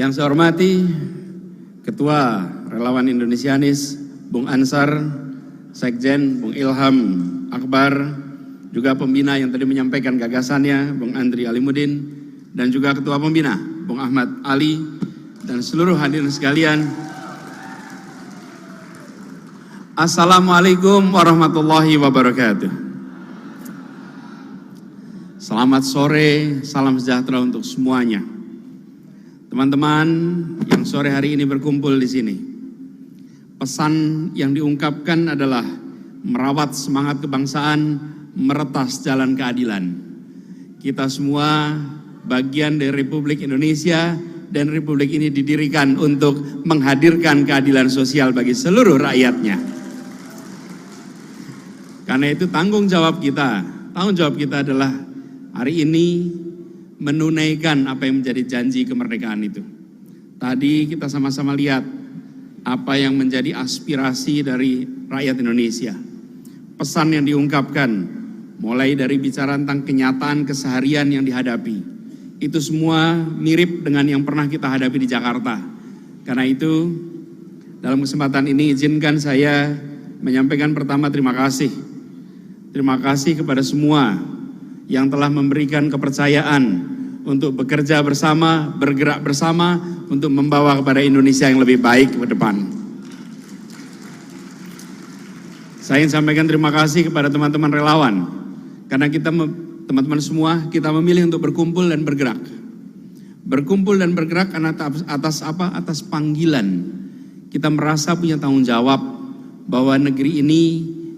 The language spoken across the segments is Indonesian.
Yang saya hormati Ketua Relawan Indonesianis Bung Ansar, Sekjen Bung Ilham Akbar, juga pembina yang tadi menyampaikan gagasannya Bung Andri Alimuddin, dan juga Ketua Pembina Bung Ahmad Ali, dan seluruh hadirin sekalian. Assalamualaikum warahmatullahi wabarakatuh. Selamat sore, salam sejahtera untuk semuanya. Teman-teman yang sore hari ini berkumpul di sini, pesan yang diungkapkan adalah merawat semangat kebangsaan, meretas jalan keadilan. Kita semua bagian dari Republik Indonesia, dan Republik ini didirikan untuk menghadirkan keadilan sosial bagi seluruh rakyatnya. Karena itu tanggung jawab kita adalah hari ini menunaikan apa yang menjadi janji kemerdekaan itu. Tadi kita sama-sama lihat apa yang menjadi aspirasi dari rakyat Indonesia. Pesan yang diungkapkan, mulai dari bicara tentang kenyataan keseharian yang dihadapi, itu semua mirip dengan yang pernah kita hadapi di Jakarta. Karena itu, dalam kesempatan ini izinkan saya menyampaikan pertama terima kasih. Terima kasih kepada semua yang telah memberikan kepercayaan untuk bekerja bersama, bergerak bersama untuk membawa kepada Indonesia yang lebih baik ke depan. Saya ingin sampaikan terima kasih kepada teman-teman relawan, karena kita teman-teman semua kita memilih untuk berkumpul dan bergerak. Berkumpul dan bergerak karena atas apa? Atas panggilan. Kita merasa punya tanggung jawab bahwa negeri ini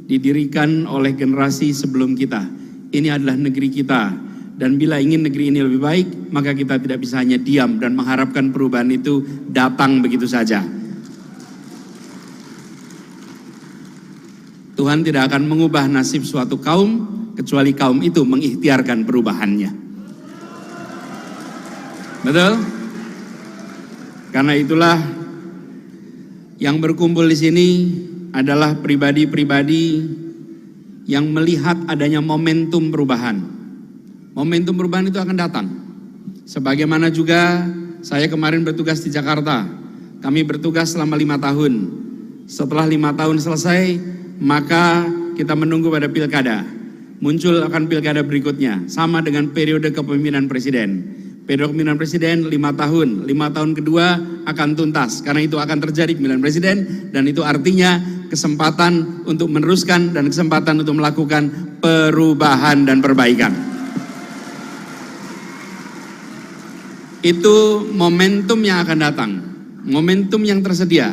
didirikan oleh generasi sebelum kita. Ini adalah negeri kita. Dan bila ingin negeri ini lebih baik, maka kita tidak bisa hanya diam dan mengharapkan perubahan itu datang begitu saja. Tuhan tidak akan mengubah nasib suatu kaum, kecuali kaum itu mengikhtiarkan perubahannya. Betul? Karena itulah yang berkumpul di sini adalah pribadi-pribadi yang melihat adanya momentum perubahan. Momentum perubahan itu akan datang. Sebagaimana juga saya kemarin bertugas di Jakarta. Kami bertugas selama 5 tahun. Setelah 5 tahun selesai, maka kita menunggu pada pilkada. Muncul akan pilkada berikutnya, sama dengan periode kepemimpinan presiden. Periode kepemimpinan presiden 5 tahun. 5 tahun kedua akan tuntas. Karena itu akan terjadi pemilihan presiden, dan itu artinya kesempatan untuk meneruskan dan kesempatan untuk melakukan perubahan dan perbaikan. Itu momentum yang akan datang, momentum yang tersedia.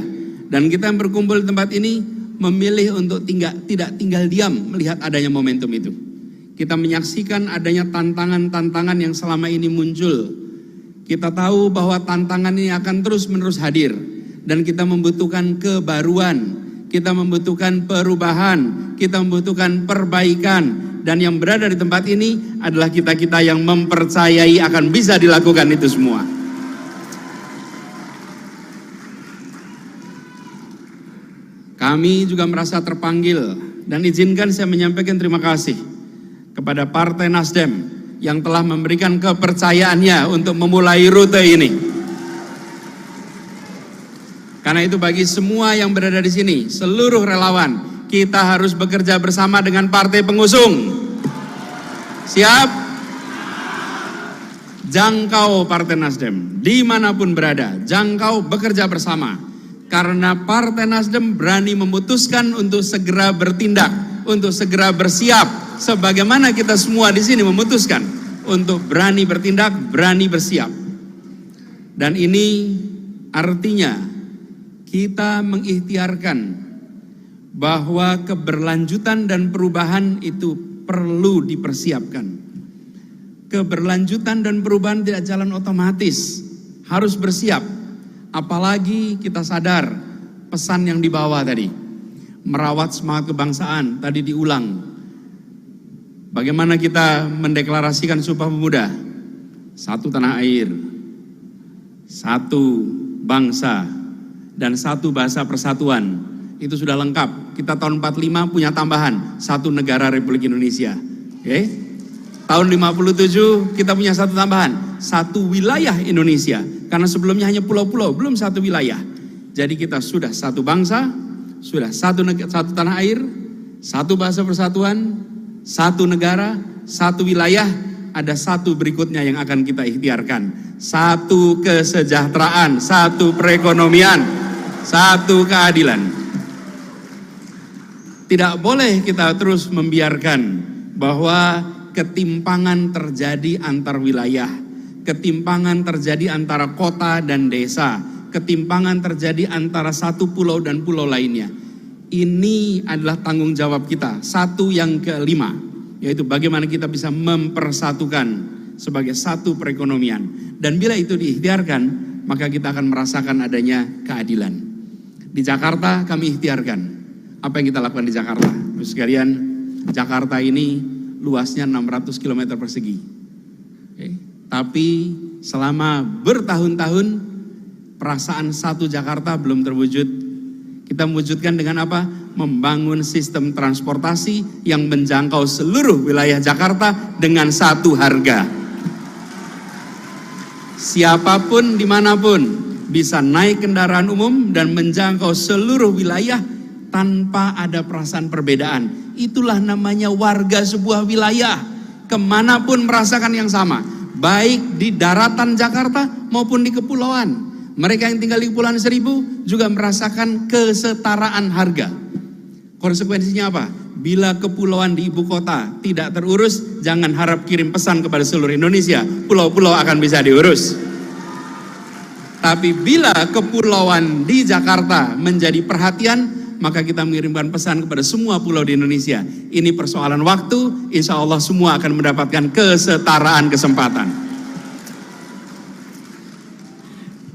Dan kita yang berkumpul di tempat ini memilih untuk tidak tinggal diam melihat adanya momentum itu. Kita menyaksikan adanya tantangan-tantangan yang selama ini muncul. Kita tahu bahwa tantangan ini akan terus-menerus hadir. Dan kita membutuhkan kebaruan, kita membutuhkan perubahan, kita membutuhkan perbaikan. Dan yang berada di tempat ini adalah kita-kita yang mempercayai akan bisa dilakukan itu semua. Kami juga merasa terpanggil, dan izinkan saya menyampaikan terima kasih kepada Partai Nasdem yang telah memberikan kepercayaannya untuk memulai rute ini. Karena itu bagi semua yang berada di sini, seluruh relawan, kita harus bekerja bersama dengan partai pengusung. Siap? Jangkau Partai Nasdem, dimanapun berada, jangkau bekerja bersama. Karena Partai Nasdem berani memutuskan untuk segera bertindak, untuk segera bersiap. Sebagaimana kita semua di sini memutuskan untuk berani bertindak, berani bersiap. Dan ini artinya kita mengikhtiarkan bahwa keberlanjutan dan perubahan itu perlu dipersiapkan. Keberlanjutan dan perubahan tidak jalan otomatis, harus bersiap. Apalagi kita sadar pesan yang dibawa tadi, merawat semangat kebangsaan, tadi diulang. Bagaimana kita mendeklarasikan Sumpah Pemuda? Satu tanah air, satu bangsa, dan satu bahasa persatuan. Itu sudah lengkap. Kita tahun 45 punya tambahan, satu negara Republik Indonesia. Oke? Tahun 57 kita punya satu tambahan, satu wilayah Indonesia. Karena sebelumnya hanya pulau-pulau, belum satu wilayah. Jadi kita sudah satu bangsa, sudah satu tanah air, satu bahasa persatuan, satu negara, satu wilayah. Ada satu berikutnya yang akan kita ikhtiarkan. Satu kesejahteraan, satu perekonomian, satu keadilan. Tidak boleh kita terus membiarkan bahwa ketimpangan terjadi antar wilayah, ketimpangan terjadi antara kota dan desa, ketimpangan terjadi antara satu pulau dan pulau lainnya. Ini adalah tanggung jawab kita. Satu yang kelima, yaitu bagaimana kita bisa mempersatukan sebagai satu perekonomian. Dan bila itu diikhtiarkan, maka kita akan merasakan adanya keadilan. Di Jakarta kami ikhtiarkan. Apa yang kita lakukan di Jakarta? Terus sekalian, Jakarta ini luasnya 600 km persegi. Tapi selama bertahun-tahun perasaan satu Jakarta belum terwujud. Kita mewujudkan dengan apa? Membangun sistem transportasi yang menjangkau seluruh wilayah Jakarta dengan satu harga. Siapapun dimanapun bisa naik kendaraan umum dan menjangkau seluruh wilayah tanpa ada perasaan perbedaan. Itulah namanya warga sebuah wilayah. Kemanapun merasakan yang sama, baik di daratan Jakarta maupun di kepulauan. Mereka yang tinggal di Kepulauan Seribu juga merasakan kesetaraan harga. Konsekuensinya apa? Bila kepulauan di ibu kota tidak terurus, jangan harap kirim pesan kepada seluruh Indonesia. Pulau-pulau akan bisa diurus. Tapi bila kepulauan di Jakarta menjadi perhatian, maka kita mengirimkan pesan kepada semua pulau di Indonesia. Ini persoalan waktu, insya Allah semua akan mendapatkan kesetaraan kesempatan.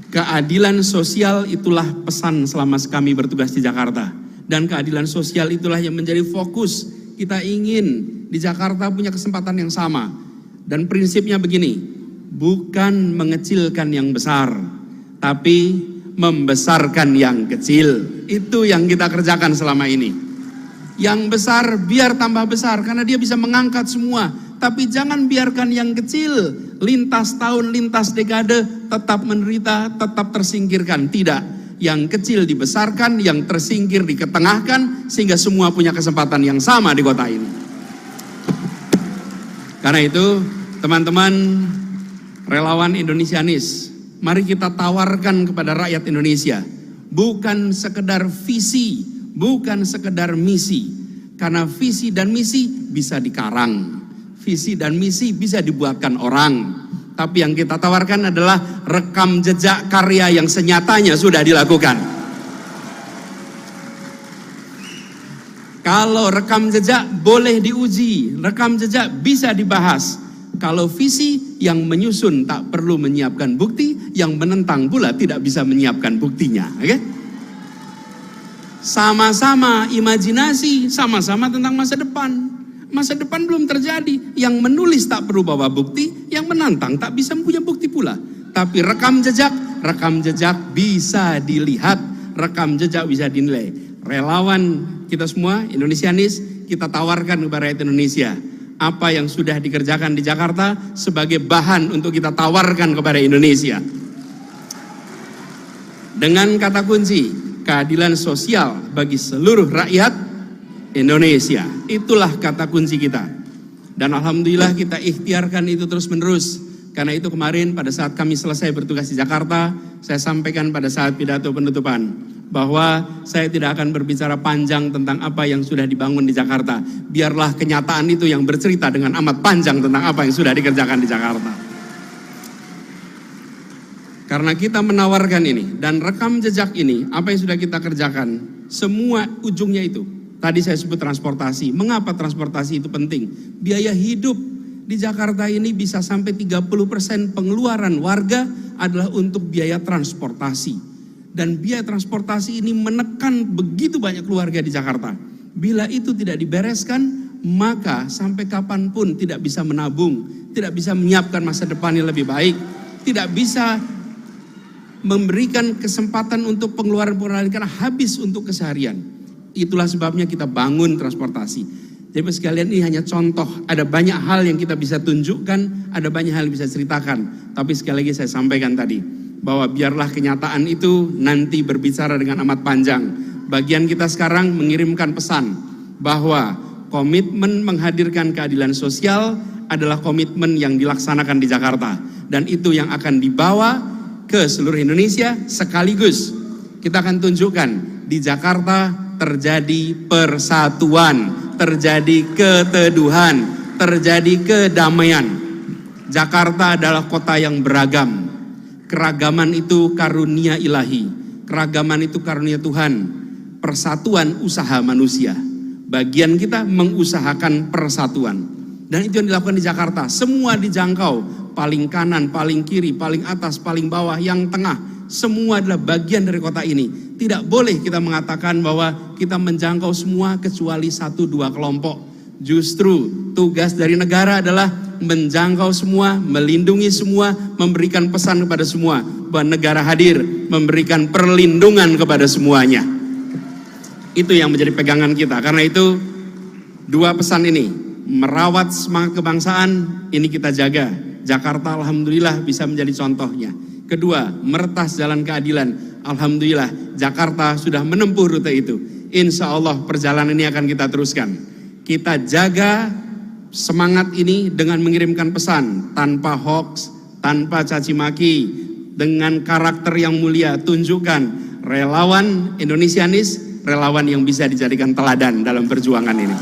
Keadilan sosial itulah pesan selama kami bertugas di Jakarta. Dan keadilan sosial itulah yang menjadi fokus. Kita ingin di Jakarta punya kesempatan yang sama. Dan prinsipnya begini, bukan mengecilkan yang besar, tapi membesarkan yang kecil. Itu yang kita kerjakan selama ini. Yang besar biar tambah besar, karena dia bisa mengangkat semua. Tapi jangan biarkan yang kecil, lintas tahun, lintas dekade, tetap menderita, tetap tersingkirkan. Tidak, yang kecil dibesarkan, yang tersingkir diketengahkan, sehingga semua punya kesempatan yang sama di kota ini. Karena itu, teman-teman relawan Indonesianis, mari kita tawarkan kepada rakyat Indonesia, bukan sekedar visi, bukan sekedar misi. Karena visi dan misi bisa dikarang. Visi dan misi bisa dibuatkan orang. Tapi yang kita tawarkan adalah rekam jejak karya yang senyatanya sudah dilakukan. Kalau rekam jejak boleh diuji, rekam jejak bisa dibahas. Kalau visi yang menyusun tak perlu menyiapkan bukti, yang menentang pula tidak bisa menyiapkan buktinya. Oke? Sama-sama imajinasi, sama-sama tentang masa depan. Masa depan belum terjadi. Yang menulis tak perlu bawa bukti, yang menantang tak bisa punya bukti pula. Tapi rekam jejak bisa dilihat, rekam jejak bisa dinilai. Relawan kita semua, Indonesianis, kita tawarkan kepada rakyat Indonesia. Apa yang sudah dikerjakan di Jakarta sebagai bahan untuk kita tawarkan kepada Indonesia. Dengan kata kunci, keadilan sosial bagi seluruh rakyat Indonesia. Itulah kata kunci kita. Dan alhamdulillah kita ikhtiarkan itu terus menerus. Karena itu kemarin pada saat kami selesai bertugas di Jakarta, saya sampaikan pada saat pidato penutupan bahwa saya tidak akan berbicara panjang tentang apa yang sudah dibangun di Jakarta. Biarlah kenyataan itu yang bercerita dengan amat panjang tentang apa yang sudah dikerjakan di Jakarta. Karena kita menawarkan ini dan rekam jejak ini, apa yang sudah kita kerjakan, semua ujungnya itu. Tadi saya sebut transportasi. Mengapa transportasi itu penting? Biaya hidup di Jakarta ini bisa sampai 30% pengeluaran warga adalah untuk biaya transportasi. Dan biaya transportasi ini menekan begitu banyak keluarga di Jakarta. Bila itu tidak dibereskan, maka sampai kapanpun tidak bisa menabung, tidak bisa menyiapkan masa depan yang lebih baik, tidak bisa memberikan kesempatan untuk pengeluaran-pengeluaran karena habis untuk keseharian. Itulah sebabnya kita bangun transportasi. Jadi sekalian ini hanya contoh, ada banyak hal yang kita bisa tunjukkan, ada banyak hal yang bisa ceritakan. Tapi sekali lagi saya sampaikan tadi, bahwa biarlah kenyataan itu nanti berbicara dengan amat panjang. Bagian kita sekarang mengirimkan pesan bahwa komitmen menghadirkan keadilan sosial adalah komitmen yang dilaksanakan di Jakarta. Dan itu yang akan dibawa ke seluruh Indonesia sekaligus. Kita akan tunjukkan di Jakarta terjadi persatuan, terjadi keteduhan, terjadi kedamaian. Jakarta adalah kota yang beragam. Keragaman itu karunia ilahi, keragaman itu karunia Tuhan, persatuan usaha manusia. Bagian kita mengusahakan persatuan. Dan itu yang dilakukan di Jakarta, semua dijangkau, paling kanan, paling kiri, paling atas, paling bawah, yang tengah, semua adalah bagian dari kota ini. Tidak boleh kita mengatakan bahwa kita menjangkau semua kecuali 1-2 kelompok. Justru tugas dari negara adalah menjangkau semua, melindungi semua, memberikan pesan kepada semua bahwa negara hadir, memberikan perlindungan kepada semuanya. Itu yang menjadi pegangan kita. Karena itu 2 pesan ini, merawat semangat kebangsaan, ini kita jaga. Jakarta alhamdulillah bisa menjadi contohnya. Kedua, meretas jalan keadilan. Alhamdulillah Jakarta sudah menempuh rute itu. Insya Allah perjalanan ini akan kita teruskan. Kita jaga semangat ini dengan mengirimkan pesan tanpa hoax, tanpa caci maki, dengan karakter yang mulia. Tunjukkan relawan Indonesianis, relawan yang bisa dijadikan teladan dalam perjuangan ini.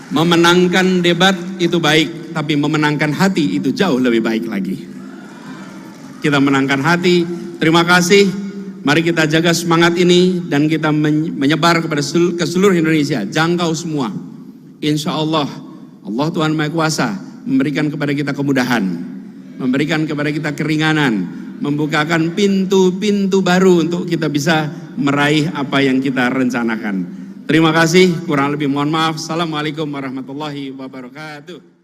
Memenangkan debat itu baik, tapi memenangkan hati itu jauh lebih baik lagi. Kita menangkan hati. Terima kasih. Mari kita jaga semangat ini dan kita menyebar kepada ke seluruh Indonesia, jangkau semua. Insya Allah, Allah Tuhan Maha Kuasa memberikan kepada kita kemudahan, memberikan kepada kita keringanan, membukakan pintu-pintu baru untuk kita bisa meraih apa yang kita rencanakan. Terima kasih, kurang lebih mohon maaf. Assalamualaikum warahmatullahi wabarakatuh.